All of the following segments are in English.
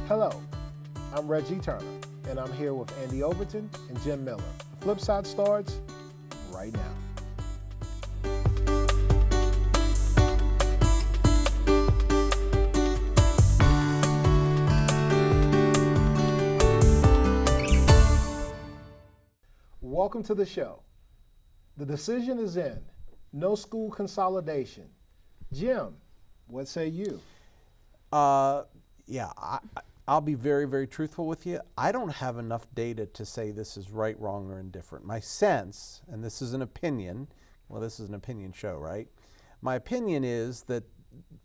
Hello, I'm Reggie Turner, and I'm here with Andy Overton and Jim Miller. The FlipSide starts right now. Welcome to the show. The decision is in. No school consolidation. Jim, what say you? I'll be very, very truthful with you. I don't have enough data to say this is right, wrong, or indifferent. My sense, and this is an opinion, well, this is an opinion show, right? My opinion is that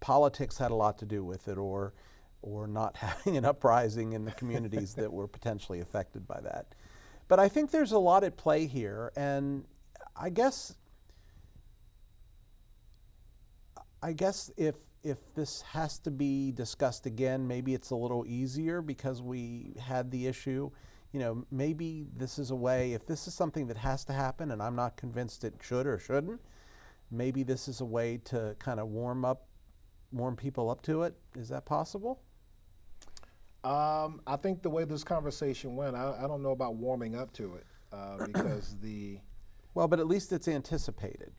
politics had a lot to do with it, or not having an uprising in the communities that were potentially affected by that. But I think there's a lot at play here, and I guess if this has to be discussed again, maybe it's a little easier because we had the issue. You know, maybe this is a way, if this is something that has to happen, and I'm not convinced it should or shouldn't, maybe this is a way to kind of warm people up to it. Is that possible? I think the way this conversation went, I don't know about warming up to it because Well, but at least it's anticipated.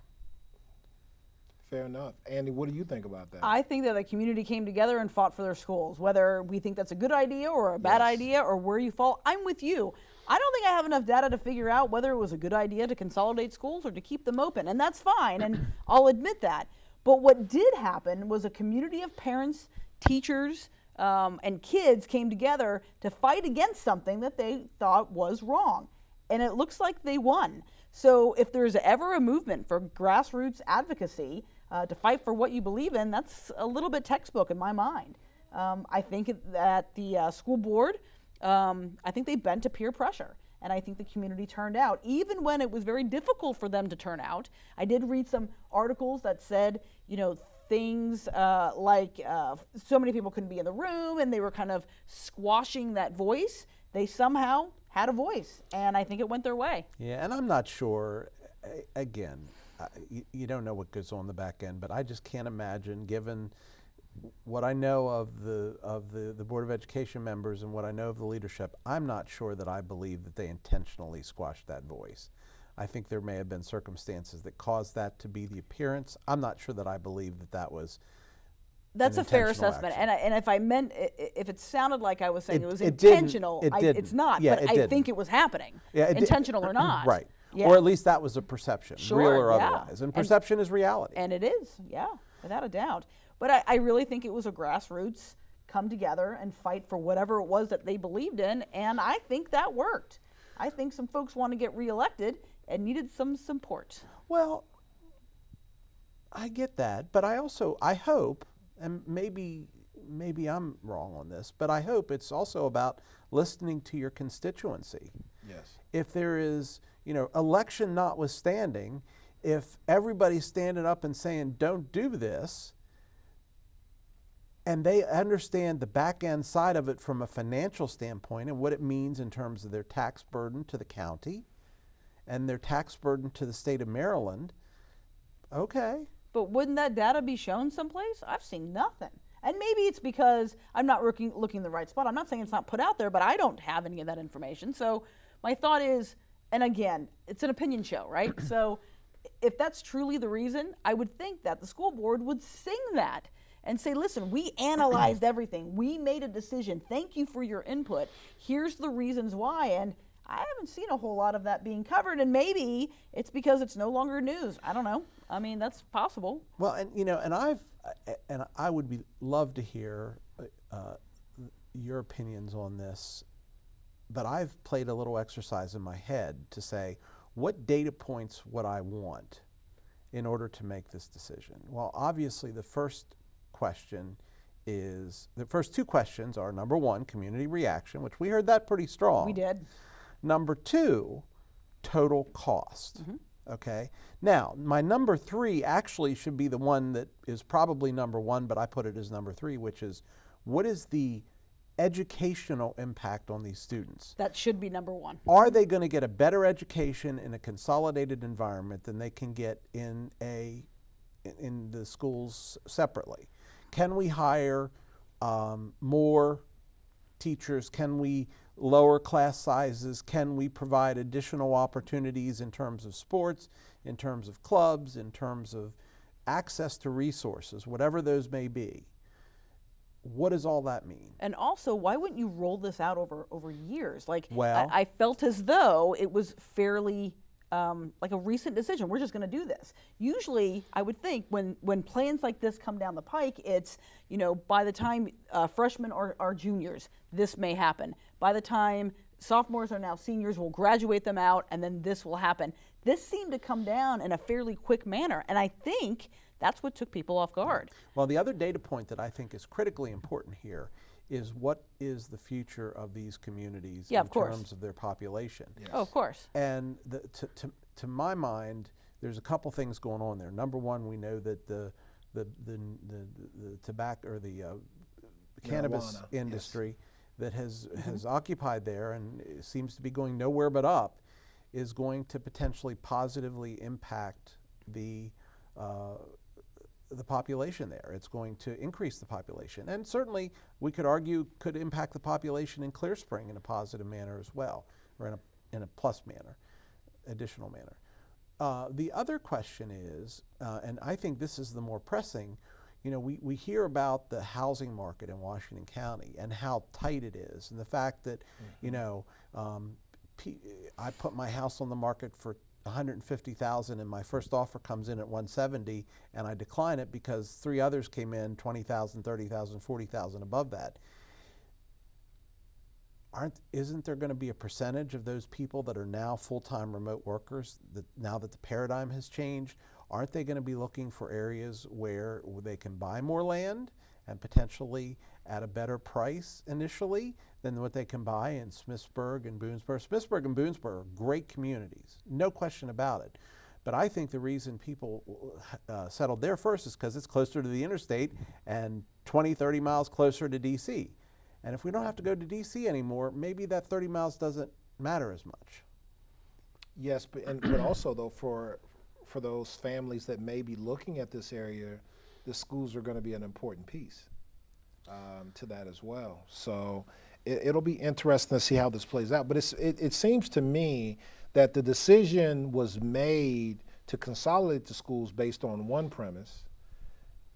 Fair enough. Andy, what do you think about that? I think that the community came together and fought for their schools. Whether we think that's a good idea or a bad idea or where you fall, I'm with you. I don't think I have enough data to figure out whether it was a good idea to consolidate schools or to keep them open, and that's fine, and I'll admit that. But what did happen was a community of parents, teachers, and kids came together to fight against something that they thought was wrong. And it looks like they won. So if there's ever a movement for grassroots advocacy to fight for what you believe in, that's a little bit textbook in my mind. I think that the school board, I think they bent to peer pressure. And I think the community turned out, even when it was very difficult for them to turn out. I did read some articles that said, you know, things like so many people couldn't be in the room and they were kind of squashing that voice. They somehow had a voice, and I think it went their way. Yeah, and I'm not sure, again, you don't know what goes on the back end, but I just can't imagine, given what I know of the Board of Education members and what I know of the leadership, I'm not sure that I believe that they intentionally squashed that voice. I think there may have been circumstances that caused that to be the appearance. I'm not sure that I believe that that was That's a fair assessment. Action. And if I meant, if it sounded like I was saying it was it intentional, it's not. Yeah, but I think it was happening, intentional or not. Right. Yeah. Or at least that was a perception, Sure, real or yeah. otherwise. And perception is reality. And it is, yeah, without a doubt. But I really think it was a grassroots come together and fight for whatever it was that they believed in, and I think that worked. I think some folks want to get reelected and needed some support. Well, I get that, but I hope, and maybe I'm wrong on this, but I hope it's also about listening to your constituency. Yes. If there is, election notwithstanding, if everybody's standing up and saying, don't do this, and they understand the back end side of it from a financial standpoint and what it means in terms of their tax burden to the county and their tax burden to the state of Maryland, okay. But wouldn't that data be shown someplace? I've seen nothing. And maybe it's because I'm not looking in the right spot. I'm not saying it's not put out there, but I don't have any of that information. So my thought is, and again, it's an opinion show, right? So if that's truly the reason, I would think that the school board would sing that and say, listen, we analyzed everything. We made a decision. Thank you for your input. Here's the reasons why. And I haven't seen a whole lot of that being covered. And maybe it's because it's no longer news. I don't know. I mean, that's possible. Well, and I would love to hear your opinions on this, but I've played a little exercise in my head to say, what data points would I want in order to make this decision? Well, obviously the first two questions are, number one, community reaction, which we heard that pretty strong. We did. Number two, total cost. Mm-hmm. Okay. Now, my number three actually should be the one that is probably number one, but I put it as number three, which is, what is the educational impact on these students? That should be number one. Are they going to get a better education in a consolidated environment than they can get in the schools separately? Can we hire more teachers? Can we lower class sizes? Can we provide additional opportunities in terms of sports, in terms of clubs, in terms of access to resources, whatever those may be? What does all that mean? And also, why wouldn't you roll this out over years? Like, Well- I felt as though it was fairly like a recent decision. We're just going to do this. Usually, I would think when plans like this come down the pike, it's, you know, by the time freshmen are juniors, this may happen. By the time sophomores are now seniors, we'll graduate them out, and then this will happen. This seemed to come down in a fairly quick manner, and I think that's what took people off guard. Well, the other data point that I think is critically important here is what is the future of these communities Yeah, in of course. terms of their population. Yes. Oh, of course. And to my mind, there's a couple things going on there. Number one, we know that the tobacco or the cannabis Marijuana, industry that has occupied there and it seems to be going nowhere but up is going to potentially positively impact the population there. It's going to increase the population, and certainly we could argue could impact the population in Clear Spring in a positive manner as well, or in a plus manner, additional manner. The other question is, and I think this is the more pressing, you know, we hear about the housing market in Washington County and how tight it is, and the fact that, you know, I put my house on the market for $150,000 and my first offer comes in at $170,000 and I decline it because 3 others came in $20,000, $30,000, $40,000 above that. Isn't there going to be a percentage of those people that are now full-time remote workers that now that the paradigm has changed, aren't they going to be looking for areas where they can buy more land and potentially at a better price initially than what they can buy in Smithsburg and Boonsboro? Smithsburg and Boonsboro are great communities, no question about it. But I think the reason people settled there first is because it's closer to the interstate and 20, 30 miles closer to DC. And if we don't have to go to DC anymore, maybe that 30 miles doesn't matter as much. Yes, but also though for those families that may be looking at this area, the schools are going to be an important piece to that as well. So it'll be interesting to see how this plays out. But it seems to me that the decision was made to consolidate the schools based on one premise,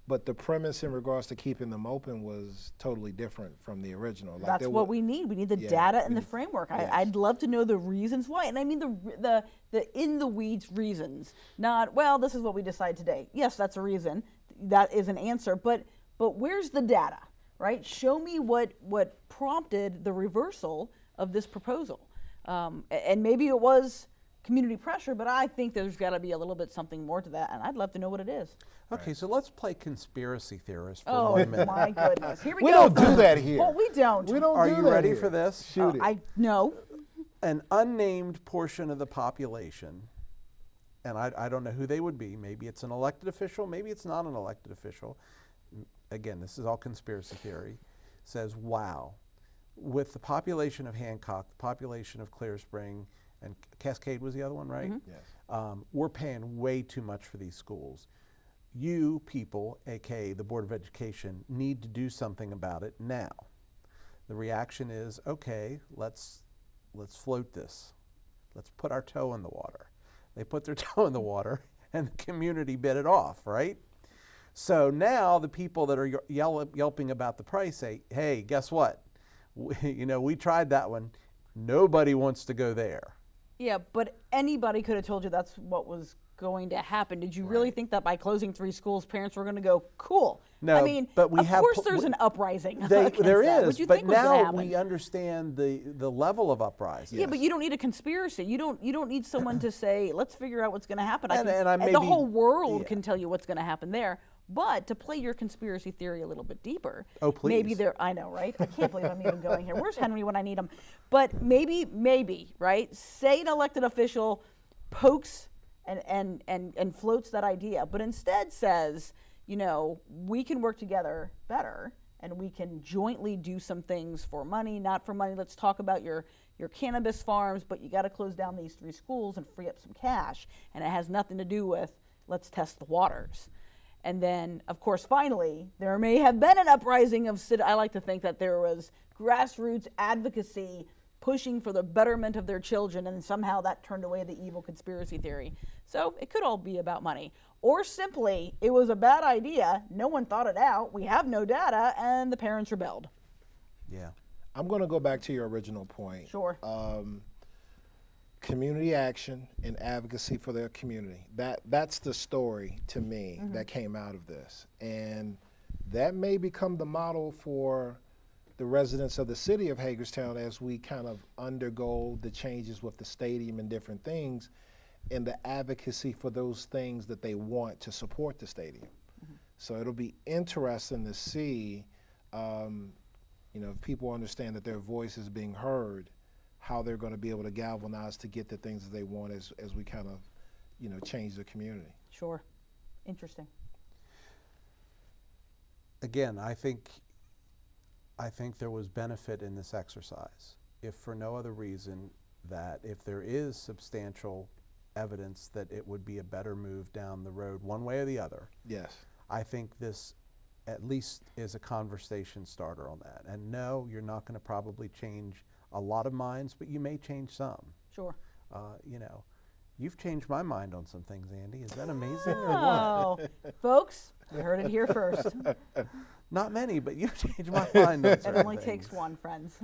but the premise in regards to keeping them open was totally different from the original. Like That's what we need. We need the data and the framework. Yes. I'd love to know the reasons why. And I mean the in the weeds reasons, not, well, this is what we decide today. Yes, that's a reason. That is an answer. But where's the data, right? Show me what prompted the reversal of this proposal. And maybe it was community pressure, but I think there's got to be a little bit something more to that, and I'd love to know what it is. Okay, so let's play conspiracy theorist for Oh 1 minute. my goodness! Here we We go. don't do that here. Well, we don't. We don't Are do you that ready here. for this? Shoot it. No. An unnamed portion of the population, and I don't know who they would be. Maybe it's an elected official, maybe it's not an elected official. Again, this is all conspiracy theory. Says, wow, with the population of Hancock, the population of Clear Spring, and Cascade was the other one, right? Yes. We're paying way too much for these schools. You people, aka the Board of Education, need to do something about it now. The reaction is, okay, let's float this. Let's put our toe in the water. They put their toe in the water and the community bit it off, right? So now the people that are yelping about the price say, hey, guess what? We tried that one. Nobody wants to go there. Yeah, but anybody could have told you that's what was going to happen. Did you really think that by closing 3 schools, parents were going to go, cool? No, I mean, but we of have course there's an uprising. There against that, is, which you but think was gonna now happen. we understand the level of uprising. Yeah, but you don't need a conspiracy. You don't need someone to say, let's figure out what's going to happen. And the maybe- whole world yeah. can tell you what's going to happen there. But to play your conspiracy theory a little bit deeper, Oh, please. maybe there. I know, right? I can't believe I'm even going here. Where's Henry when I need him? But maybe, right? Say an elected official pokes and floats that idea, but instead says, we can work together better and we can jointly do some things for money, not for money. Let's talk about your cannabis farms, but you got to close down these 3 schools and free up some cash. And it has nothing to do with let's test the waters. And then, of course, finally, there may have been an uprising of I like to think that there was grassroots advocacy pushing for the betterment of their children, and somehow that turned away the evil conspiracy theory. So it could all be about money. Or simply, it was a bad idea, no one thought it out, we have no data, and the parents rebelled. Yeah. I'm going to go back to your original point. Sure. Community action and advocacy for their community. That's the story to me that came out of this. And that may become the model for the residents of the city of Hagerstown as we kind of undergo the changes with the stadium and different things, and the advocacy for those things that they want to support the stadium. So it'll be interesting to see, if people understand that their voice is being heard, how they're going to be able to galvanize to get the things that they want as we kind of, change the community. Sure. Interesting. Again, I think there was benefit in this exercise, if for no other reason that if there is substantial evidence that it would be a better move down the road one way or the other. Yes. I think this at least is a conversation starter on that. And no, you're not going to probably change a lot of minds, but you may change some. Sure. You've changed my mind on some things, Andy. Is that amazing or Oh, folks, you heard it here first. what? Not many, but you've changed my mind on It certain only things. takes one, friends.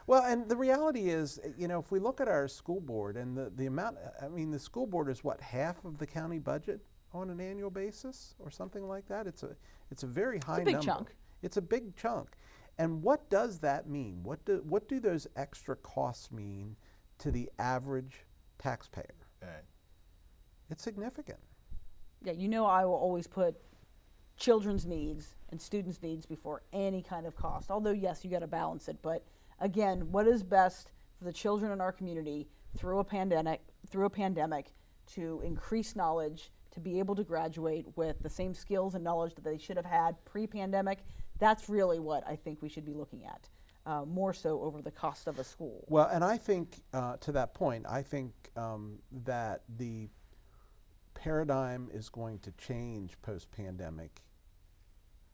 Well, and the reality is, if we look at our school board and the amount, the school board is what, half of the county budget on an annual basis or something like that? It's a very high number. It's a big chunk. It's a big chunk. And what does that mean? What do those extra costs mean to the average taxpayer? Right. It's significant. Yeah, I will always put children's needs and students' needs before any kind of cost. Although, yes, you got to balance it. But again, what is best for the children in our community through a pandemic to increase knowledge, to be able to graduate with the same skills and knowledge that they should have had pre-pandemic? That's really what I think we should be looking at, more so over the cost of a school. Well, and I think to that point, I think that the paradigm is going to change post-pandemic.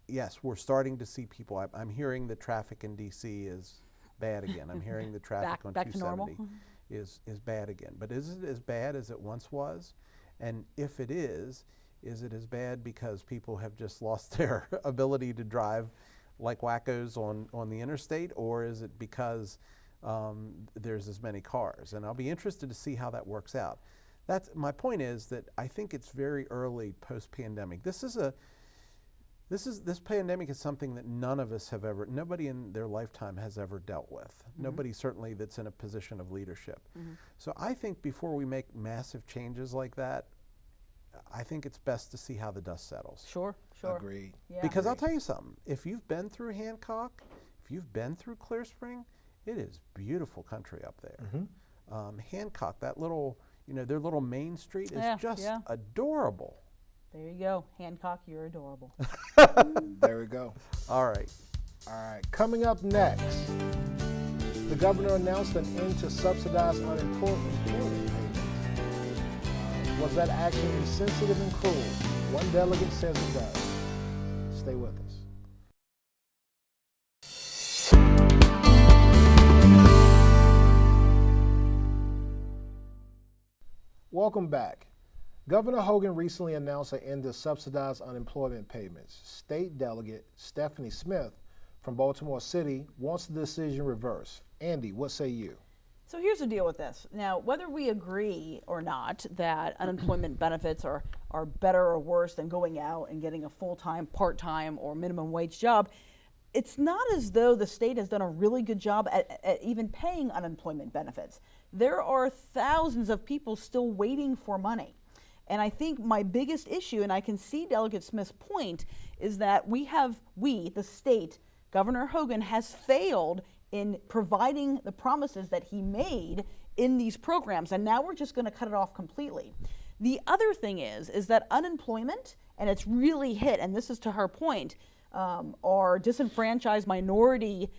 Yes, we're starting to see people. I'm hearing the traffic in D.C. is bad again. I'm hearing the traffic on back to 270 normal. is bad again. But is it as bad as it once was? And if it is it as bad because people have just lost their ability to drive like wackos on the interstate, or is it because there's as many cars? And I'll be interested to see how that works out. My point is that I think it's very early post-pandemic. This pandemic is something that nobody in their lifetime has ever dealt with. Nobody certainly that's in a position of leadership. So I think before we make massive changes like that, I think it's best to see how the dust settles. Sure. Agreed. Yeah. Because I'll tell you something, if you've been through Hancock, if you've been through Clear Spring, it is beautiful country up there. Hancock, that little, their little main street is just adorable. There you go. Hancock, you're adorable. There we go. All right. Coming up next, the governor announced an end to subsidized unemployment payments. Was that action insensitive and cruel? One delegate says it does. Stay with us. Welcome back. Governor Hogan recently announced an end to subsidized unemployment payments. State Delegate Stephanie Smith from Baltimore City wants the decision reversed. Andy, what say you? So here's the deal with this. Now, whether we agree or not that unemployment benefits are better or worse than going out and getting a full-time, part-time, or minimum wage job, it's not as though the state has done a really good job at even paying unemployment benefits. There are thousands of people still waiting for money. And I think my biggest issue, and I can see Delegate Smith's point, is that the state, Governor Hogan, has failed in providing the promises that he made in these programs, and now we're just going to cut it off completely. The other thing is that unemployment, and it's really hit, and this is to her point, our disenfranchised minority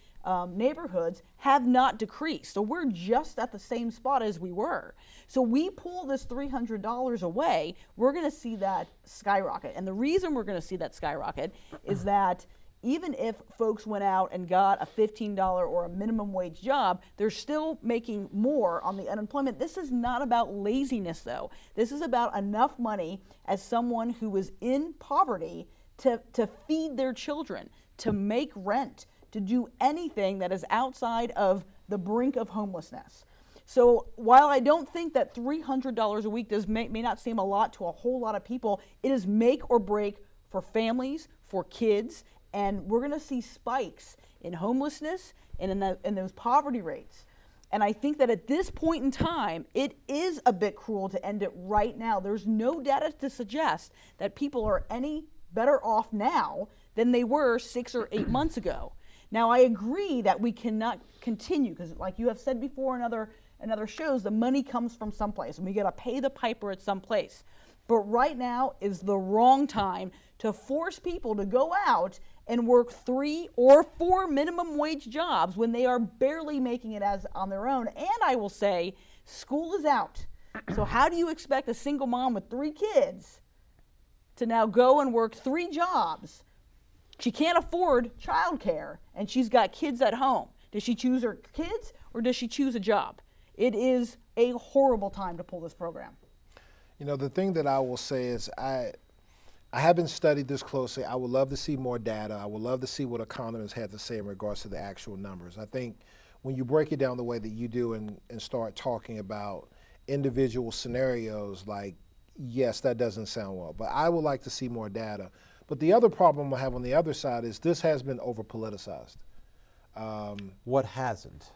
neighborhoods have not decreased. So we're just at the same spot as we were. So we pull this $300 away, we're going to see that skyrocket. And the reason we're going to see that skyrocket is that even if folks went out and got a $15 or a minimum wage job, they're still making more on the unemployment. This is not about laziness, though. This is about enough money as someone who is in poverty to feed their children, to make rent, to do anything that is outside of the brink of homelessness. So while I don't think that $300 a week may not seem a lot to a whole lot of people, it is make or break for families, for kids, and we're going to see spikes in homelessness and in those poverty rates. And I think that at this point in time, it is a bit cruel to end it right now. There's no data to suggest that people are any better off now than they were 6 or 8 months ago. Now, I agree that we cannot continue because, like you have said before in other shows, the money comes from someplace, and we got to pay the piper at some place. But right now is the wrong time to force people to go out and work 3 or 4 minimum wage jobs when they are barely making it as on their own. And I will say, school is out. So how do you expect a single mom with 3 kids to now go and work 3 jobs? She can't afford childcare, and she's got kids at home. Does she choose her kids, or does she choose a job? It is a horrible time to pull this program. You know, the thing that I will say is I haven't studied this closely. I would love to see more data. I would love to see what economists had to say in regards to the actual numbers. I think when you break it down the way that you do and start talking about individual scenarios, like, yes, that doesn't sound well. But I would like to see more data. But the other problem I have on the other side is this has been over-politicized. What hasn't?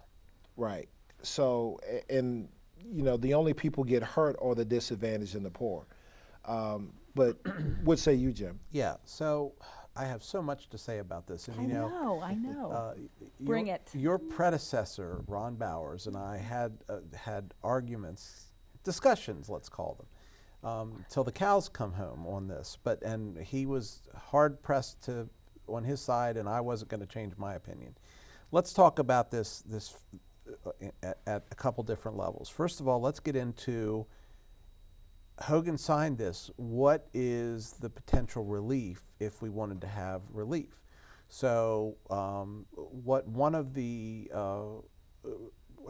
Right. So, and, you know, the only people get hurt are the disadvantaged and the poor. But what say you, Jim? Yeah, so I have so much to say about this. And, I know. Bring it. Your predecessor, Ron Bowers, and I had arguments, discussions, let's call them, till the cows come home on this. And he was hard pressed on his side, and I wasn't going to change my opinion. Let's talk about this at a couple different levels. First of all, let's get into Hogan signed this. What is the potential relief if we wanted to have relief? So what one of the,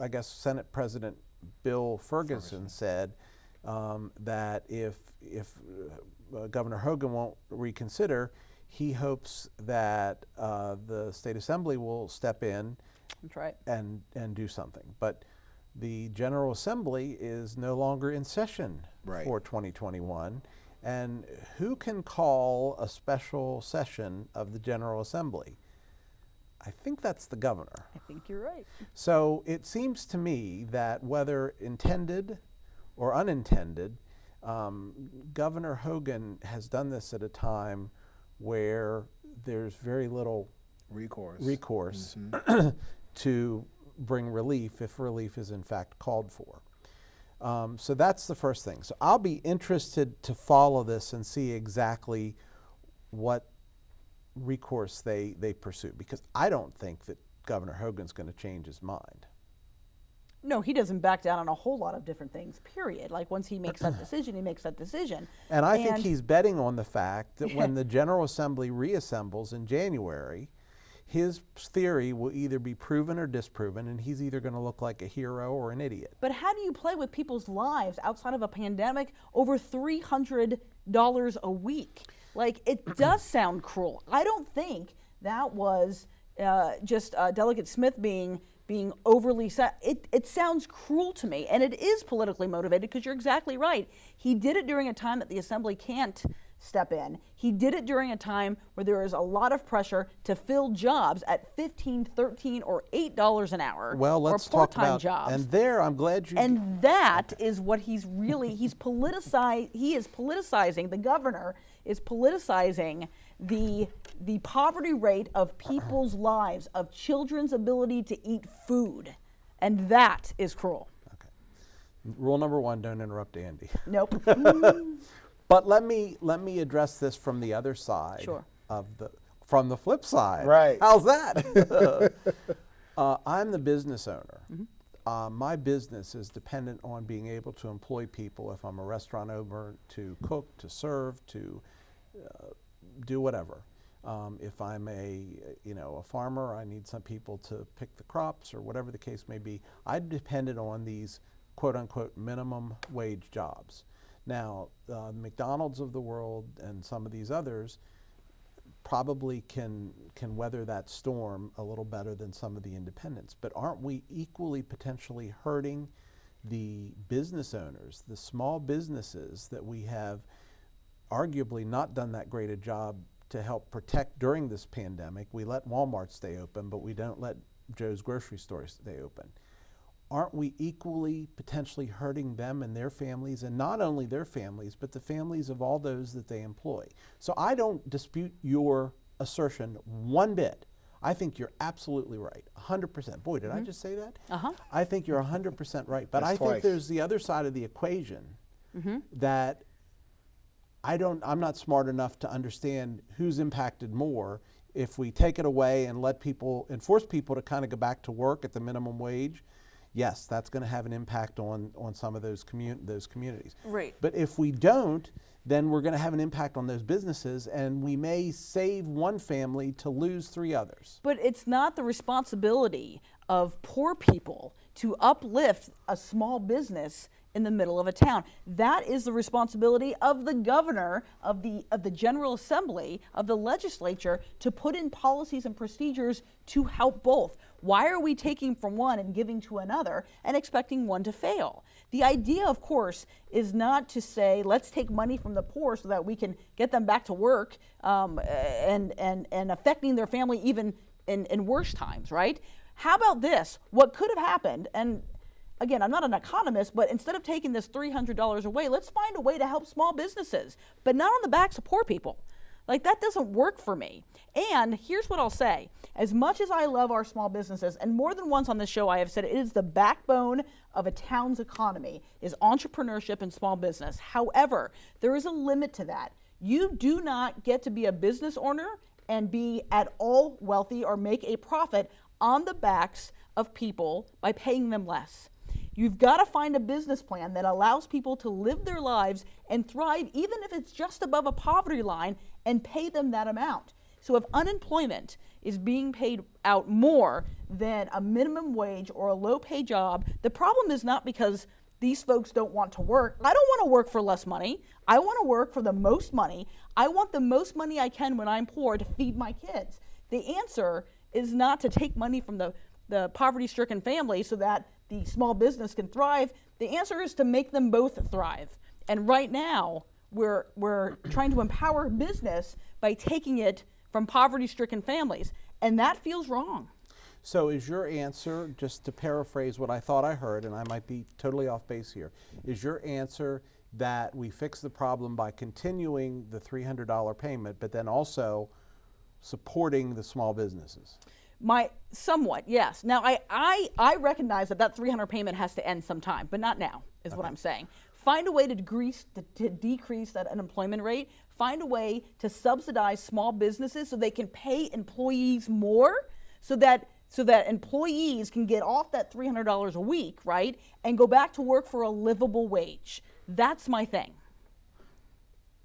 I guess, Senate President Bill Ferguson said that if Governor Hogan won't reconsider, he hopes that the State Assembly will step in. That's right. and do something. But the General Assembly is no longer in session for 2021. And who can call a special session of the General Assembly? I think that's the governor. I think you're right. So it seems to me that whether intended or unintended, Governor Hogan has done this at a time where there's very little recourse to bring relief if relief is in fact called for. So that's the first thing. So I'll be interested to follow this and see exactly what recourse they pursue, because I don't think that Governor Hogan's going to change his mind. No, he doesn't back down on a whole lot of different things, period. Like once he makes that decision, he makes that decision. And I think he's betting on the fact that when the General Assembly reassembles in January, his theory will either be proven or disproven, and he's either going to look like a hero or an idiot. But how do you play with people's lives outside of a pandemic over $300 a week? Like, it does sound cruel. I don't think that was just Delegate Smith being overly set. It sounds cruel to me, and it is politically motivated, because you're exactly right. He did it during a time that the Assembly can't step in. He did it during a time where there is a lot of pressure to fill jobs at $15, $13, or $8 an hour. Well, let's or talk part-time about jobs. And there, I'm glad you. And that is what he's politicized. He is politicizing. The governor is politicizing the poverty rate of people's lives, of children's ability to eat food, and that is cruel. Okay. Rule number 1: don't interrupt Andy. Nope. But let me address this from the other side. Sure. From the flip side. Right. How's that? I'm the business owner. My business is dependent on being able to employ people. If I'm a restaurant owner, to cook, to serve, to do whatever. If I'm a farmer, I need some people to pick the crops or whatever the case may be. I'm dependent on these quote unquote minimum wage jobs. Now, McDonald's of the world and some of these others probably can weather that storm a little better than some of the independents. But aren't we equally potentially hurting the business owners, the small businesses that we have arguably not done that great a job to help protect during this pandemic? We let Walmart stay open, but we don't let Joe's grocery store stay open. Aren't we equally potentially hurting them and their families, and not only their families, but the families of all those that they employ? So I don't dispute your assertion one bit. I think you're absolutely right, 100%. Boy, did I just say that? I think you're 100% right. But That's I twice. think there's the other side of the equation that I'm not smart enough to understand who's impacted more if we take it away and force people to kind of go back to work at the minimum wage. Yes, that's going to have an impact on some of those communities. Right. But if we don't, then we're going to have an impact on those businesses, and we may save one family to lose 3 others. But it's not the responsibility of poor people to uplift a small business in the middle of a town. That is the responsibility of the governor, of the General Assembly, of the legislature, to put in policies and procedures to help both. Why are we taking from one and giving to another and expecting one to fail? The idea, of course, is not to say, let's take money from the poor so that we can get them back to work and affecting their family even in worse times, right? How about this? What could have happened, and again, I'm not an economist, but instead of taking this $300 away, let's find a way to help small businesses, but not on the backs of poor people. Like, that doesn't work for me. And here's what I'll say. As much as I love our small businesses, and more than once on this show I have said it is the backbone of a town's economy, is entrepreneurship and small business. However, there is a limit to that. You do not get to be a business owner and be at all wealthy or make a profit on the backs of people by paying them less. You've got to find a business plan that allows people to live their lives and thrive, even if it's just above a poverty line, and pay them that amount. So if unemployment is being paid out more than a minimum wage or a low-pay job, the problem is not because these folks don't want to work. I don't want to work for less money. I want to work for the most money. I want the most money I can when I'm poor to feed my kids. The answer is not to take money from the poverty-stricken family so that the small business can thrive. The answer is to make them both thrive. And right now, we're trying to empower business by taking it from poverty-stricken families, and that feels wrong. So is your answer, just to paraphrase what I thought I heard, and I might be totally off base here, is your answer that we fix the problem by continuing the $300 payment, but then also supporting the small businesses? Somewhat, yes. Now, I recognize that $300 payment has to end sometime, but not now, is what I'm saying. Find a way to decrease that unemployment rate. Find a way to subsidize small businesses so they can pay employees more, so that employees can get off that $300 a week, right, and go back to work for a livable wage. That's my thing.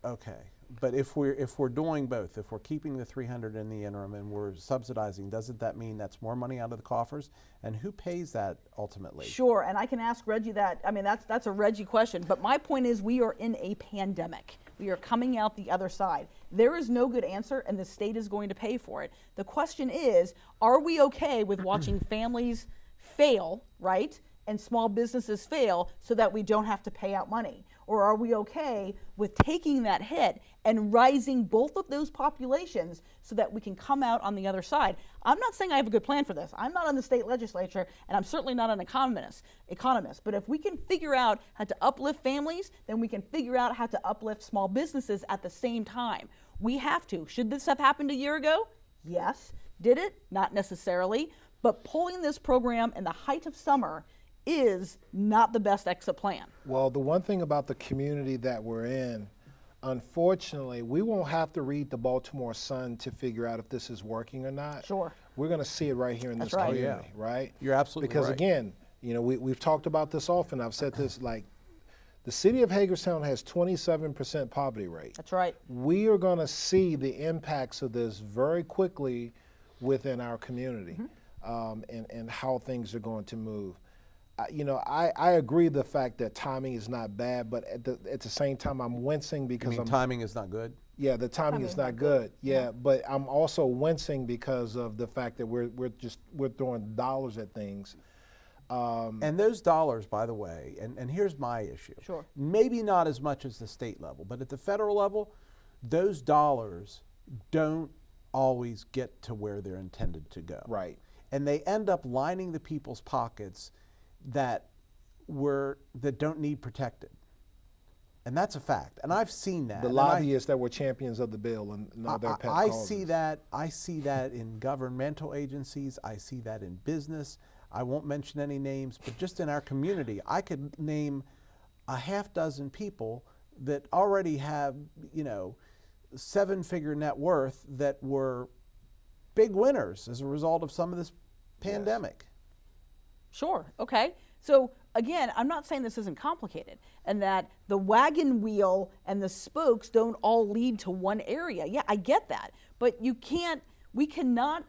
Okay. But if we're doing both, if we're keeping the $300 in the interim and we're subsidizing, doesn't that mean that's more money out of the coffers? And who pays that ultimately? Sure, and I can ask Reggie that. I mean, that's a Reggie question. But my point is, we are in a pandemic. We are coming out the other side. There is no good answer, and the state is going to pay for it. The question is, are we okay with watching families fail, right, and small businesses fail so that we don't have to pay out money? Or are we okay with taking that hit and rising both of those populations so that we can come out on the other side? I'm not saying I have a good plan for this. I'm not in the state legislature, and I'm certainly not an economist. But if we can figure out how to uplift families, then we can figure out how to uplift small businesses at the same time. We have to. Should this have happened a year ago? Yes. Did it? Not necessarily. But pulling this program in the height of summer is not the best exit plan. Well, the one thing about the community that we're in, unfortunately, we won't have to read the Baltimore Sun to figure out if this is working or not. Sure. We're going to see it right here in That's this right. community, Oh, yeah. right? You're absolutely because right. again, you know, we've talked about this often. I've said this, like, the city of Hagerstown has 27% poverty rate. That's right. We are going to see the impacts of this very quickly within our community, and how things are going to move. You know, I agree the fact that timing is not bad, but at the same time, I'm wincing You because mean timing is not good? yeah, the timing is not good. Yeah, but I'm also wincing because of the fact that we're throwing dollars at things. And those dollars, by the way, and here's my issue. Sure. Maybe not as much as the state level, but at the federal level, those dollars don't always get to where they're intended to go. Right. And they end up lining the people's pockets that don't need protected. And that's a fact. And I've seen that. The And lobbyists that were champions of the bill and now they're pet I causes. see that. I see that in governmental agencies. I see that in business. I won't mention any names, but just in our community, I could name a half dozen people that already have, you know, 7-figure net worth that were big winners as a result of some of this pandemic. Sure. Okay. So again, I'm not saying this isn't complicated and that the wagon wheel and the spokes don't all lead to one area. Yeah, I get that. But we cannot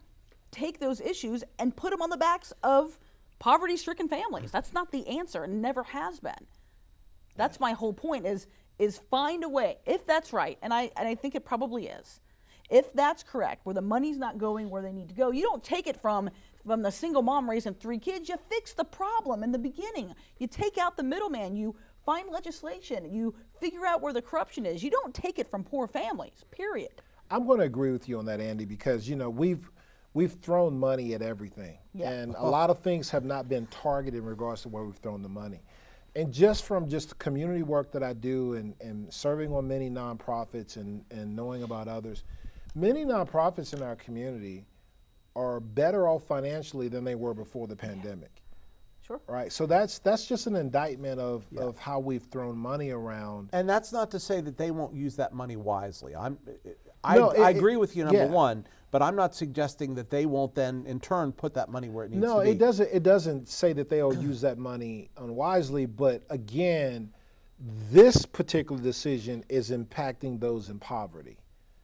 take those issues and put them on the backs of poverty-stricken families. That's not the answer and never has been. That's my whole point is find a way, if that's right, and I think it probably is. If that's correct, where the money's not going where they need to go, you don't take it from the single mom raising 3 kids. You fix the problem in the beginning. You take out the middleman. You find legislation. You figure out where the corruption is. You don't take it from poor families, period. I'm going to agree with you on that, Andy, because, you know, we've thrown money at everything. Yeah. And a lot of things have not been targeted in regards to where we've thrown the money. And just from just community work that I do and serving on many nonprofits and knowing about others, many nonprofits in our community are better off financially than they were before the pandemic. Sure. Right. So that's just an indictment of how we've thrown money around. And that's not to say that they won't use that money wisely. I agree with you, number one, but I'm not suggesting that they won't then, in turn, put that money where it needs to be. No, it doesn't say that they'll use that money unwisely, but again, this particular decision is impacting those in poverty.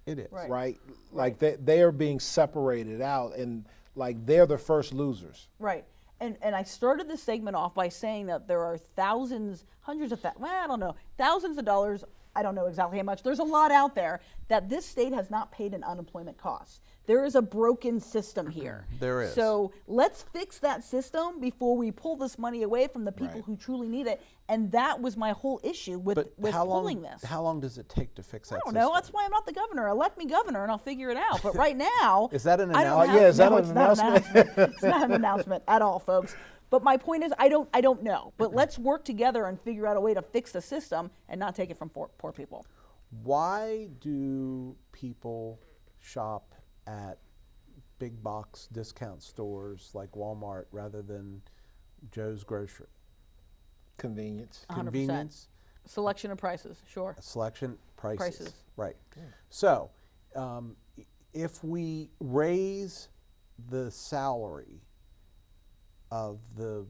It is. Right? Like they are being separated out, and like they're the first losers. Right. And I started this segment off by saying that there are thousands, hundreds of thousands of dollars, I don't know exactly how much, there's a lot out there that this state has not paid in unemployment costs. There is a broken system here. There is. So let's fix that system before we pull this money away from the people who truly need it. And that was my whole issue with pulling this. How long does it take to fix that I don't system? know. That's why I'm not the governor. Elect me governor and I'll figure it out. But right now, Is that an I don't announcement? have- Is that no, an it's not announcement? It's not an announcement at all, folks. But my point is, I don't know. But let's work together and figure out a way to fix the system and not take it from poor people. Why do people shop at big box discount stores like Walmart rather than Joe's Grocery? Convenience. 100%. Convenience, Selection of prices, sure. selection, prices. Prices. Right. So, if we raise the salary of the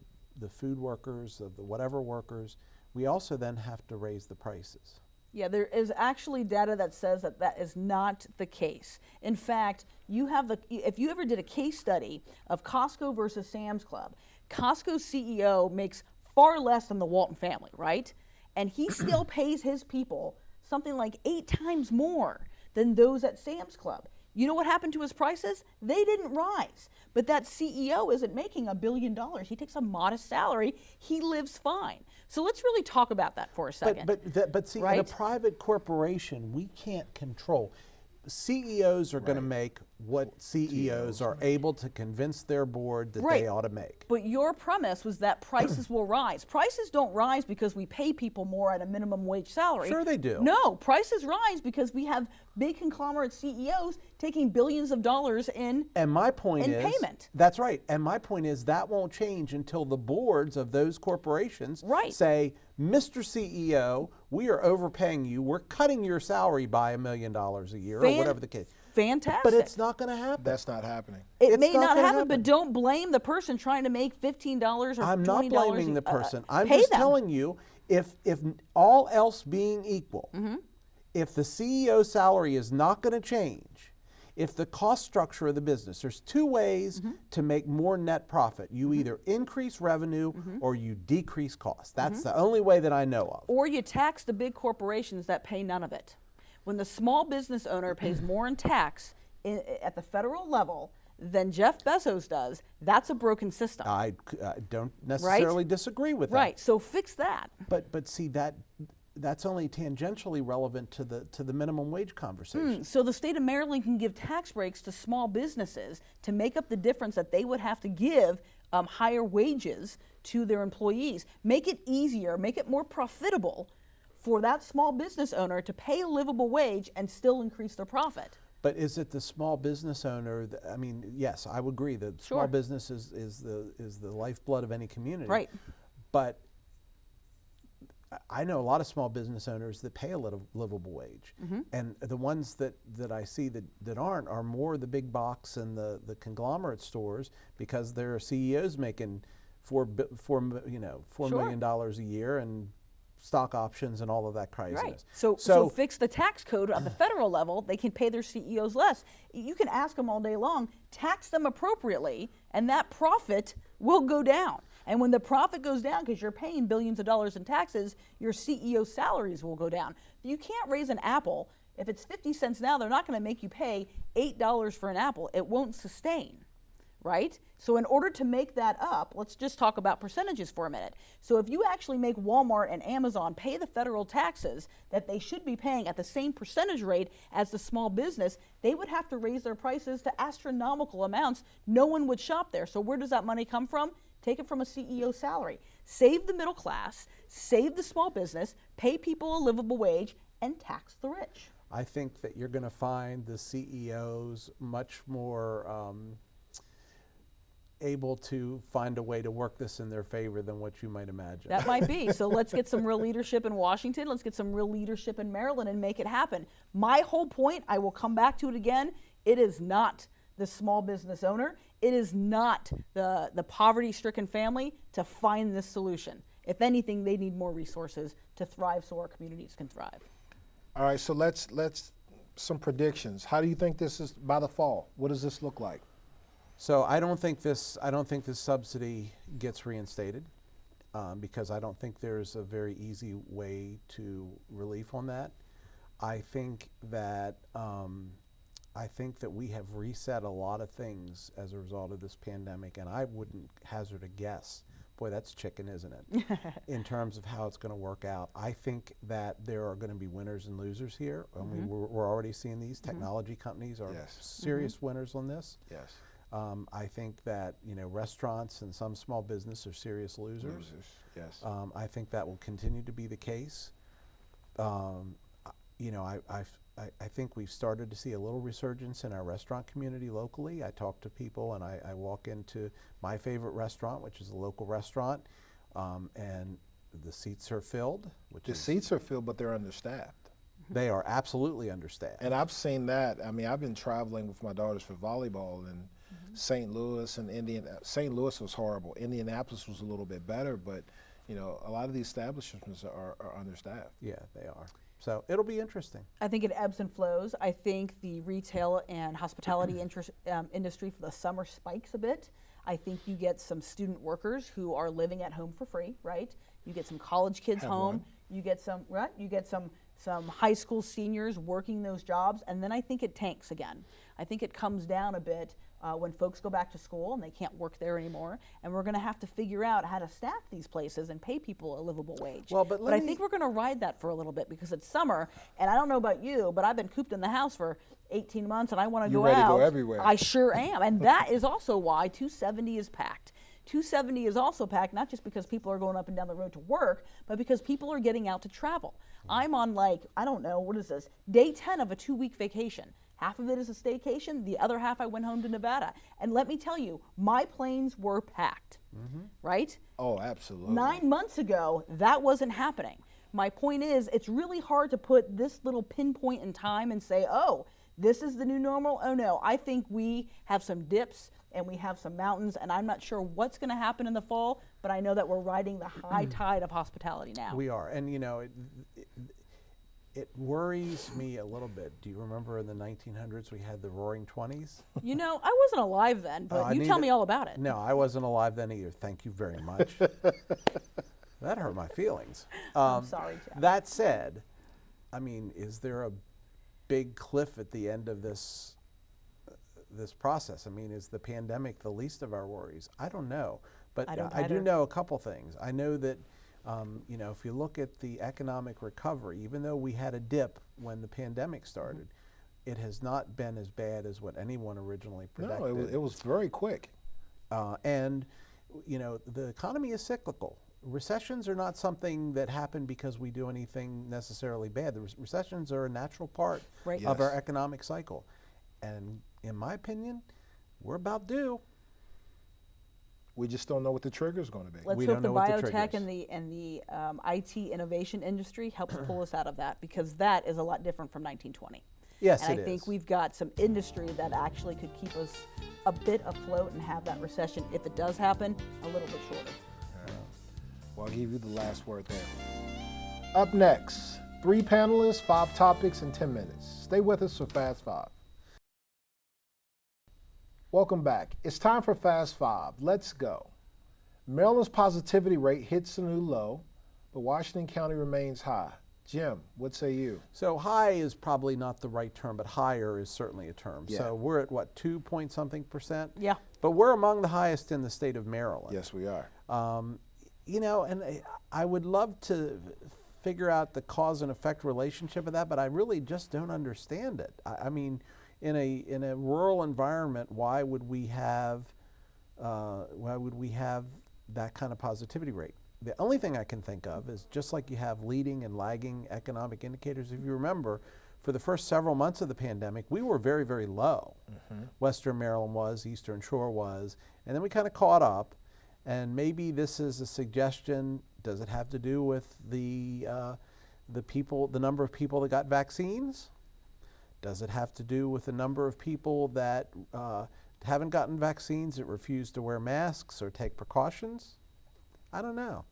food workers, of the whatever workers, we also then have to raise the prices. Yeah, there is actually data that says that that is not the case. In fact, if you ever did a case study of Costco versus Sam's Club, Costco's CEO makes far less than the Walton family, right? And he still pays his people something like 8 times more than those at Sam's Club. You know what happened to his prices? They didn't rise. But that CEO isn't making $1 billion. He takes a modest salary. He lives fine. So let's really talk about that for a second. But see, in a right? private corporation, we can't control. CEOs are going to make what CEOs are able to convince their board that they ought to make. But your premise was that prices will rise. Prices don't rise because we pay people more at a minimum wage salary. Sure they do. No, prices rise because we have big conglomerate CEOs taking billions of dollars in And my point in is, payment. That's right. And my point is that won't change until the boards of those corporations Right. say, Mr. CEO, we are overpaying you. We're cutting your salary by $1 million a year or whatever the case. Fantastic. But it's not going to happen. That's not happening. It may not gonna happen, but don't blame the person trying to make $15 or $20. I'm not blaming the person. I'm pay just them. telling you, if all else being equal, if the CEO's salary is not going to change, if the cost structure of the business, there's two ways to make more net profit. You either increase revenue or you decrease costs. That's the only way that I know of. Or you tax the big corporations that pay none of it. When the small business owner pays more in tax at the federal level than Jeff Bezos does, that's a broken system. I don't necessarily disagree with that. Right, so fix that. But see, that's only tangentially relevant to the minimum wage conversation. So the state of Maryland can give tax breaks to small businesses to make up the difference that they would have to give higher wages to their employees. Make it easier, make it more profitable for that small business owner to pay a livable wage and still increase their profit. But is it the small business owner? I mean, yes, I would agree that small business is the lifeblood of any community. Right. But I know a lot of small business owners that pay a livable wage, and the ones that I see that aren't are more the big box and the conglomerate stores, because their CEOs making $4 million a year and stock options and all of that craziness. Right. So fix the tax code at the federal level. They can pay their CEOs less. You can ask them all day long, tax them appropriately, and that profit will go down. And when the profit goes down, because you're paying billions of dollars in taxes, your CEO salaries will go down. You can't raise an apple. If it's 50 cents now, they're not going to make you pay $8 for an apple. It won't sustain. Right? So in order to make that up, let's just talk about percentages for a minute. So if you actually make Walmart and Amazon pay the federal taxes that they should be paying at the same percentage rate as the small business, they would have to raise their prices to astronomical amounts. No one would shop there. So where does that money come from? Take it from a CEO salary. Save the middle class, save the small business, pay people a livable wage, and tax the rich. I think that you're going to find the CEOs much more able to find a way to work this in their favor than what you might imagine. That might be. So let's get some real leadership in Washington. Let's get some real leadership in Maryland and make it happen. My whole point, I will come back to it again, it is not the small business owner. It is not the poverty-stricken family to find this solution. If anything, they need more resources to thrive so our communities can thrive. All right, so let's some predictions. How do you think this is by the fall? What does this look like? So I don't think this subsidy gets reinstated, because I don't think there's a very easy way to relief on that. I think that we have reset a lot of things as a result of this pandemic, and I wouldn't hazard a guess. Boy, that's chicken, isn't it? In terms of how it's going to work out. I think that there are going to be winners and losers here. I mean, we're already seeing these technology companies are serious winners on this. Yes. I think that restaurants and some small business are serious losers. Yes. I think that will continue to be the case. I think we've started to see a little resurgence in our restaurant community locally. I talk to people, and I walk into my favorite restaurant, which is a local restaurant, and the seats are filled. Seats are filled, but they're understaffed. They are absolutely understaffed. And I've seen that. I mean, I've been traveling with my daughters for volleyball, and St. Louis and St. Louis was horrible. Indianapolis was a little bit better, but a lot of these establishments are understaffed. Yeah, they are. So it'll be interesting. I think it ebbs and flows. I think the retail and hospitality industry for the summer spikes a bit. I think you get some student workers who are living at home for free, right? You get some college kids home. You get some, right? You get some high school seniors working those jobs, and then I think it tanks again. I think it comes down a bit when folks go back to school and they can't work there anymore, and we're going to have to figure out how to staff these places and pay people a livable wage. Well, but I think we're going to ride that for a little bit because it's summer, and I don't know about you, but I've been cooped in the house for 18 months, and I want to go out. You're ready to go everywhere. I sure am, and that is also why 270 is packed. 270 is also packed, not just because people are going up and down the road to work, but because people are getting out to travel. I'm on I don't know, what is this? Day 10 of a 2-week vacation. Half of it is a staycation, the other half I went home to Nevada. And let me tell you, my planes were packed, right? Oh, absolutely. 9 months ago, that wasn't happening. My point is, it's really hard to put this little pinpoint in time and say, oh, this is the new normal. Oh no, I think we have some dips and we have some mountains, and I'm not sure what's going to happen in the fall, but I know that we're riding the high tide of hospitality now. We are, and you know, it worries me a little bit. Do you remember in the 1900s we had the Roaring Twenties? You know, I wasn't alive then, but you tell me all about it. No, I wasn't alive then either. Thank you very much. That hurt my feelings. I'm sorry, Jeff. That said, I mean, is there a big cliff at the end of this process? I mean, is the pandemic the least of our worries? I don't know, but I do know a couple things. I know that you know, if you look at the economic recovery, even though we had a dip when the pandemic started, it has not been as bad as what anyone originally predicted. No, it was very quick. And you know, the economy is cyclical. Recessions are not something that happen because we do anything necessarily bad. The recessions are a natural part of our economic cycle. And in my opinion, we're about due. We just don't know what the trigger is going to be. Let's hope the biotech and the IT innovation industry helps pull us out of that, because that is a lot different from 1920. Yes, and I think we've got some industry that actually could keep us a bit afloat and have that recession, if it does happen, a little bit shorter. Well, I'll give you the last word there. Up next, 3 panelists, 5 topics in 10 minutes. Stay with us for Fast 5. Welcome back. It's time for Fast 5. Let's go. Maryland's positivity rate hits a new low, but Washington County remains high. Jim, what say you? So high is probably not the right term, but higher is certainly a term. Yeah. So we're at what, 2-point-something%? Yeah. But we're among the highest in the state of Maryland. Yes, we are. You know, and I would love to figure out the cause and effect relationship of that, but I really just don't understand it. I mean, in a rural environment, why would we have that kind of positivity rate? The only thing I can think of is just like you have leading and lagging economic indicators. If you remember, for the first several months of the pandemic, we were very, very low. Western Maryland was, Eastern Shore was, and then we kind of caught up. And maybe this is a suggestion. Does it have to do with the number of people that got vaccines? Does it have to do with the number of people that haven't gotten vaccines that refuse to wear masks or take precautions? I don't know.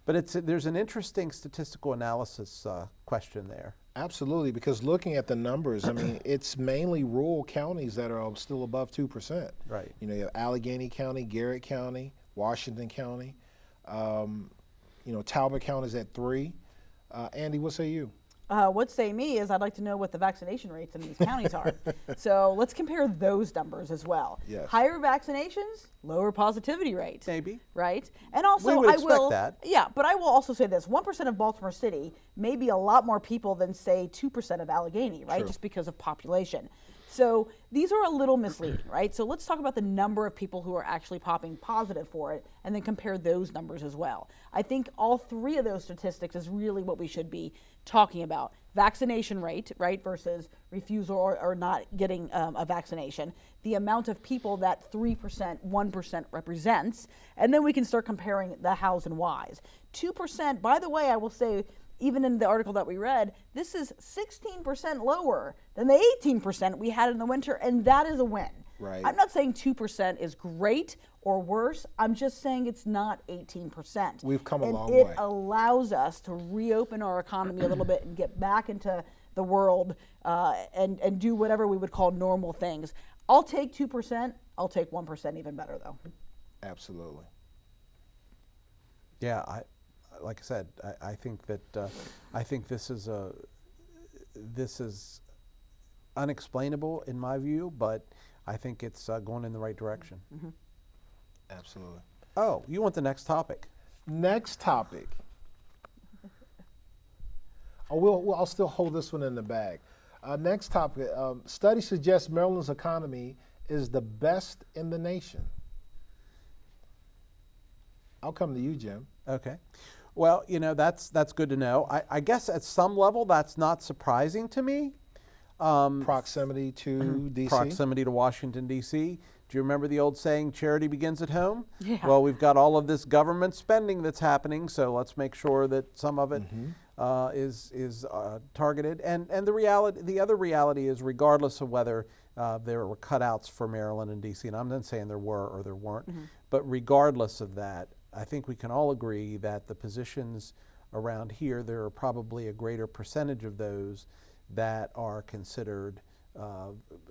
But there's an interesting statistical analysis question there. Absolutely, because looking at the numbers, I mean, it's mainly rural counties that are still above 2%. Right. You know, you have Allegheny County, Garrett County, Washington County. You know, Talbot County is at 3. Andy, what say you? What say me is I'd like to know what the vaccination rates in these counties are. So let's compare those numbers as well. Yes. Higher vaccinations, lower positivity rate. Maybe. Right? And also We would expect that. Yeah, but I will also say this. 1% of Baltimore City may be a lot more people than, say, 2% of Allegheny, right? True. Just because of population. So these are a little misleading, right? So let's talk about the number of people who are actually popping positive for it and then compare those numbers as well. I think all 3 of those statistics is really what we should be talking about. Vaccination rate, right, versus refusal or not getting a vaccination. The amount of people that 3%, 1% represents. And then we can start comparing the hows and whys. 2%, by the way, I will say, even in the article that we read, this is 16% lower than the 18% we had in the winter, and that is a win. Right. I'm not saying 2% is great or worse. I'm just saying it's not 18%. We've come a long way. way. It allows us to reopen our economy a little bit and get back into the world and do whatever we would call normal things. I'll take 2%. I'll take 1% even better, though. Absolutely. Yeah, like I said, I think that I think this is unexplainable in my view, but I think it's going in the right direction. Mm-hmm. Absolutely. Oh, you want the next topic? Next topic. I'll still hold this one in the bag. Next topic. Study suggests Maryland's economy is the best in the nation. I'll come to you, Jim. Okay. Well, you know, that's good to know. I guess at some level that's not surprising to me. Proximity to D.C.? Proximity to Washington, D.C. Do you remember the old saying, charity begins at home? Yeah. Well, we've got all of this government spending that's happening, so let's make sure that some of it is targeted. And the other reality is, regardless of whether there were cutouts for Maryland and DC, and I'm not saying there were or there weren't, but regardless of that, I think we can all agree that the positions around here, there are probably a greater percentage of those that are considered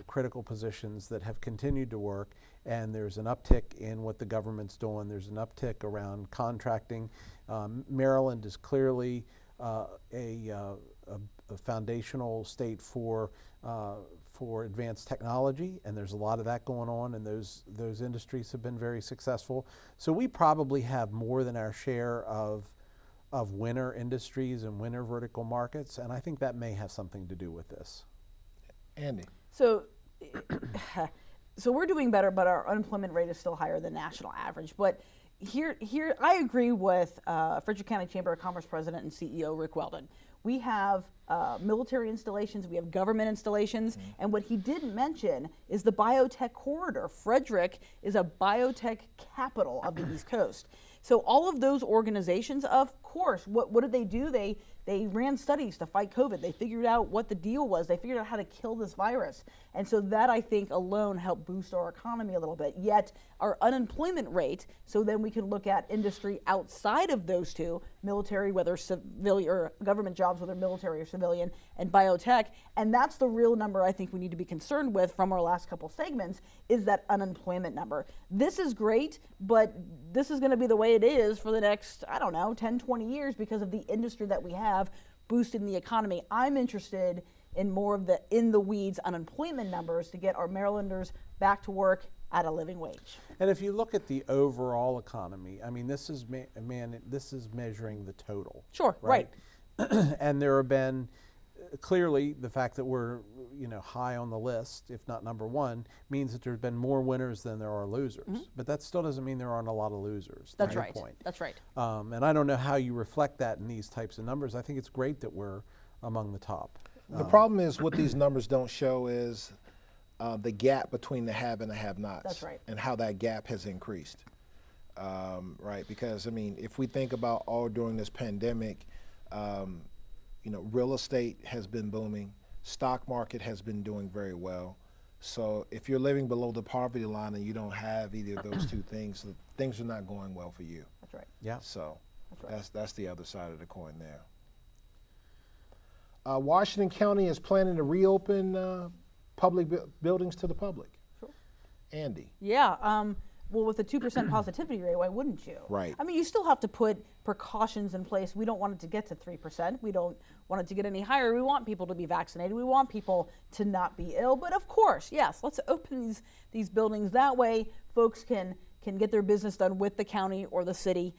critical positions that have continued to work, and there's an uptick in what the government's doing. There's an uptick around contracting. Maryland is clearly a foundational state for advanced technology, and there's a lot of that going on, and those industries have been very successful. So we probably have more than our share of winner industries and winner vertical markets, and I think that may have something to do with this. Andy. So, so we're doing better, but our unemployment rate is still higher than national average. But here, I agree with Frederick County Chamber of Commerce President and CEO Rick Weldon. We have military installations, we have government installations, and what he didn't mention is the biotech corridor. Frederick is a biotech capital of the East Coast. So all of those organizations, of course, what did they do? They ran studies to fight COVID. They figured out what the deal was. They figured out how to kill this virus. And so that, I think, alone helped boost our economy a little bit. Yet our unemployment rate, so then we can look at industry outside of those two, military, whether civilian or government jobs, whether military or civilian, and biotech. And that's the real number I think we need to be concerned with from our last couple segments, is that unemployment number. This is great, but this is going to be the way it is for the next, 10, 20 years because of the industry that we have boosting the economy. I'm interested in more of the in-the-weeds unemployment numbers to get our Marylanders back to work at a living wage. And if you look at the overall economy, I mean, this is measuring the total. Sure, right. And there have been clearly the fact that we're high on the list, if not number one, means that there's been more winners than there are losers. But that still doesn't mean there aren't a lot of losers. That's right. Point. That's right. And I don't know how you reflect that in these types of numbers. I think it's great that we're among the top. The problem is what these numbers don't show is the gap between the have and the have-nots. That's right. And how that gap has increased. Right, because if we think about all during this pandemic, real estate has been booming, stock market has been doing very well. So if you're living below the poverty line and you don't have either of those two things, things are not going well for you. That's right. Yeah. So that's right. That's the other side of the coin there. Washington County is planning to reopen public buildings to the public. Sure. Andy. Yeah. Well, with a 2% positivity rate, why wouldn't you? Right. I mean, you still have to put precautions in place. We don't want it to get to 3%. We don't want it to get any higher. We want people to be vaccinated. We want people to not be ill. But of course, yes, let's open these buildings. That way, folks can get their business done with the county or the city,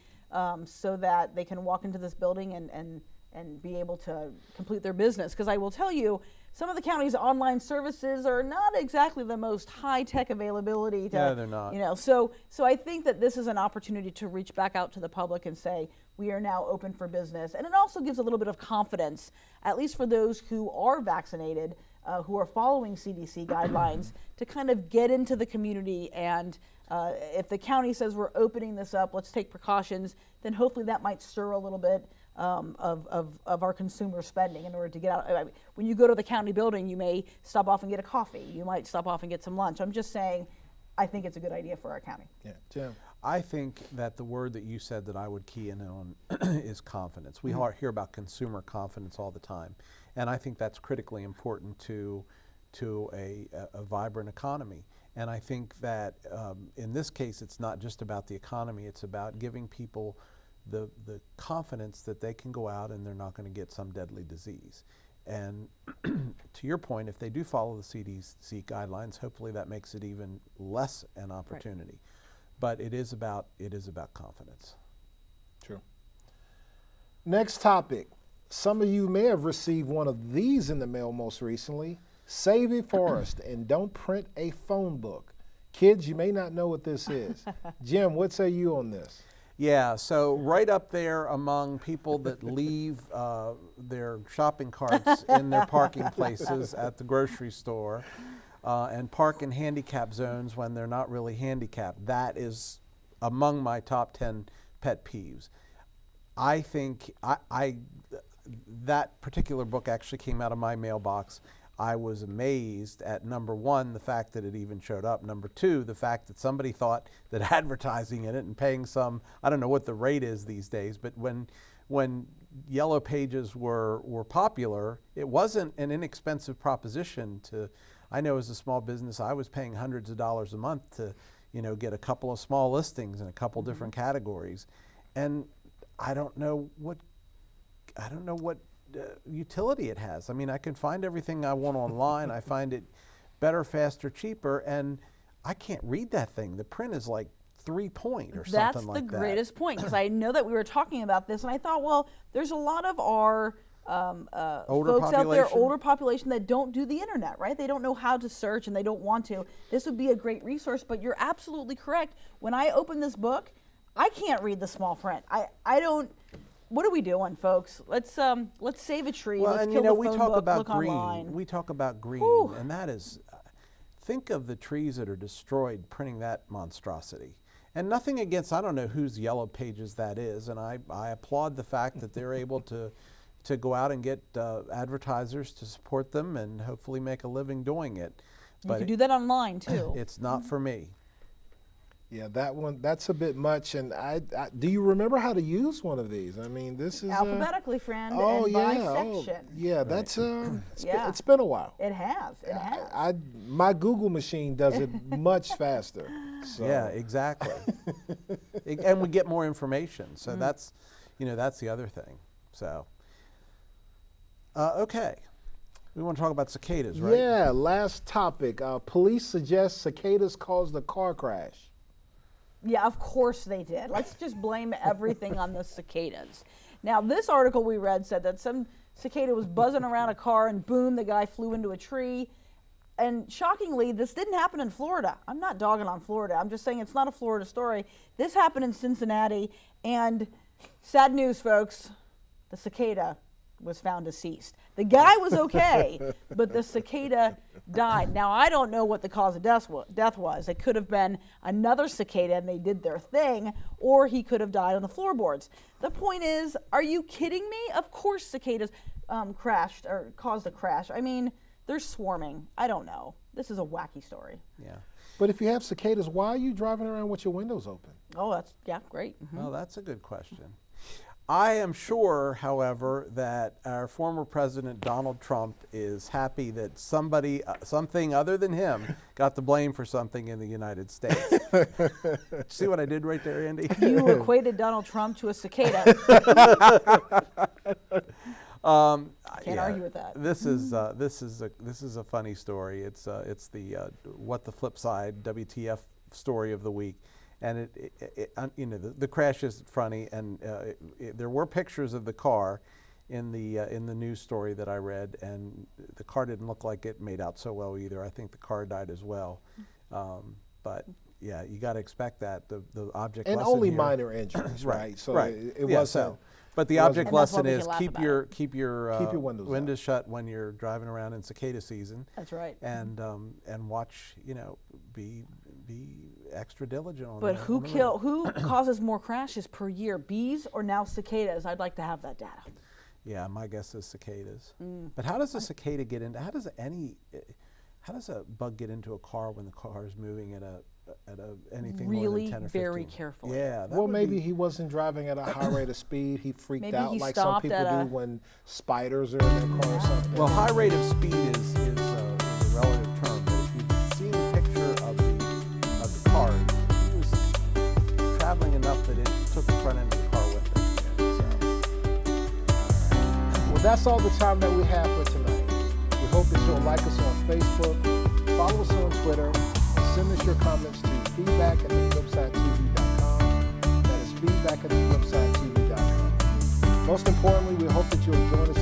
so that they can walk into this building and be able to complete their business. Because I will tell you, some of the county's online services are not exactly the most high-tech availability. Yeah, they're not. So I think that this is an opportunity to reach back out to the public and say, we are now open for business. And it also gives a little bit of confidence, at least for those who are vaccinated, who are following CDC guidelines, to kind of get into the community. And if the county says we're opening this up, let's take precautions, then hopefully that might stir a little bit of our consumer spending in order to get out. I mean, when you go to the county building, you may stop off and get a coffee. You might stop off and get some lunch. I'm just saying, I think it's a good idea for our county. Yeah, Jim. I think that the word that you said that I would key in on is confidence. We hear about consumer confidence all the time, and I think that's critically important to a vibrant economy. And I think that in this case, it's not just about the economy. It's about giving people the confidence that they can go out and they're not going to get some deadly disease. And to your point, if they do follow the CDC guidelines, hopefully that makes it even less an opportunity. Right. But it is about confidence. True. Next topic. Some of you may have received one of these in the mail most recently. Save a forest and don't print a phone book. Kids, you may not know what this is. Jim, what say you on this? Yeah, so right up there among people that leave their shopping carts in their parking places at the grocery store and park in handicap zones when they're not really handicapped. That is among my top 10 pet peeves. I think that particular book actually came out of my mailbox. I was amazed at, number one, the fact that it even showed up. Number two, the fact that somebody thought that advertising in it and paying some, I don't know what the rate is these days, but when Yellow Pages were popular, it wasn't an inexpensive proposition to, I know as a small business, I was paying hundreds of dollars a month to, get a couple of small listings in a couple different categories. And I don't know what utility it has. I mean, I can find everything I want online. I find it better, faster, cheaper, and I can't read that thing. The print is like 3-point or something like that. That's the greatest point, because I know that we were talking about this, and I thought, well, there's a lot of our folks out there, older population, that don't do the internet, right? They don't know how to search, and they don't want to. This would be a great resource, but you're absolutely correct. When I open this book, I can't read the small print. I don't. What are we doing, folks? Let's save a tree. Well, let's and kill the we phone talk book, about look green. online. We talk about green, Whew. and that is, think of the trees that are destroyed printing that monstrosity. And nothing against, I don't know whose Yellow Pages that is, and I applaud the fact that they're able to go out and get advertisers to support them and hopefully make a living doing it. You can do that online too. It's not for me. Yeah, that's a bit much. And I do you remember how to use one of these? I mean, this is Alphabetically, friend, oh and yeah, by section. yeah. That's Yeah. it's been a while. It has. It has. My Google machine does it much faster. So. Yeah, exactly. And we get more information. So that's the other thing. So, okay. We want to talk about cicadas, right? Yeah, last topic. Police suggest cicadas caused a car crash. Yeah, of course they did. Let's just blame everything on the cicadas. Now, this article we read said that some cicada was buzzing around a car and boom, the guy flew into a tree. And shockingly, this didn't happen in Florida. I'm not dogging on Florida. I'm just saying it's not a Florida story. This happened in Cincinnati, and sad news, folks, the cicada was found deceased. The guy was okay, but the cicada died. Now, I don't know what the cause of death was. It could have been another cicada and they did their thing, or he could have died on the floorboards. The point is, are you kidding me? Of course cicadas crashed or caused a crash. I mean, they're swarming. I don't know. This is a wacky story. Yeah. But if you have cicadas, why are you driving around with your windows open? Oh, yeah, great. Well, that's a good question. I am sure, however, that our former president, Donald Trump, is happy that something other than him, got the blame for something in the United States. See what I did right there, Andy? You equated Donald Trump to a cicada. Can't argue with that. This is a funny story. It's the what the FlipSide WTF story of the week. And the crash is funny, and there were pictures of the car in the news story that I read, and the car didn't look like it made out so well either. I think the car died as well, but yeah, you got to expect that the object and lesson only here, minor injuries, right? So right. it yeah, wasn't. so, but the object And that's why lesson we is can laugh keep about your windows shut when you're driving around in cicada season. That's right. And watch, be extra diligent on But that. who causes more crashes per year, bees or now cicadas? I'd like to have that data. Yeah, my guess is cicadas. But how does a cicada get into? How does a bug get into a car when the car is moving at anything more Really, than 10 or 15? very carefully. Yeah. Well, maybe he wasn't driving at a high rate of speed. He freaked Maybe out he like some stopped people at do when spiders are in their car or something. Well, high rate of speed is a relative term. But if you've seen a picture of the car, he was traveling enough that it took the front end of the car with it. Well, that's all the time that we have for tonight. We hope that you'll like us on Facebook, follow us on Twitter, and send us your comments to feedback@theflipsidetv.com. That is feedback@theflipsidetv.com. Most importantly, we hope that you'll join us